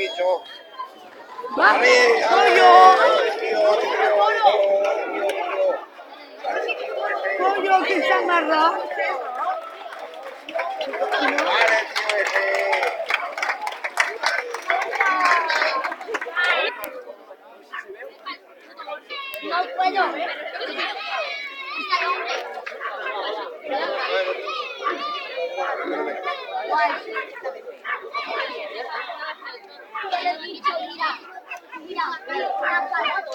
dicho. Va, ¡Ale, pollo, tío! pollo que se amarra. ¡Ale, tío ese! No puedo. Te lo he dicho, mira. Mira, la palabra.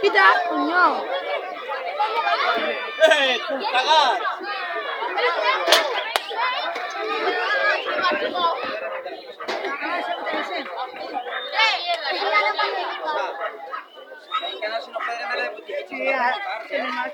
Quita, coño. ¡Cagar! Que no se nos puede ganar de botella. Sí, tiene más.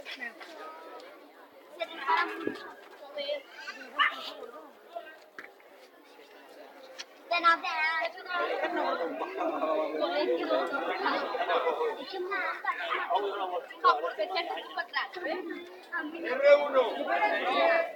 R1.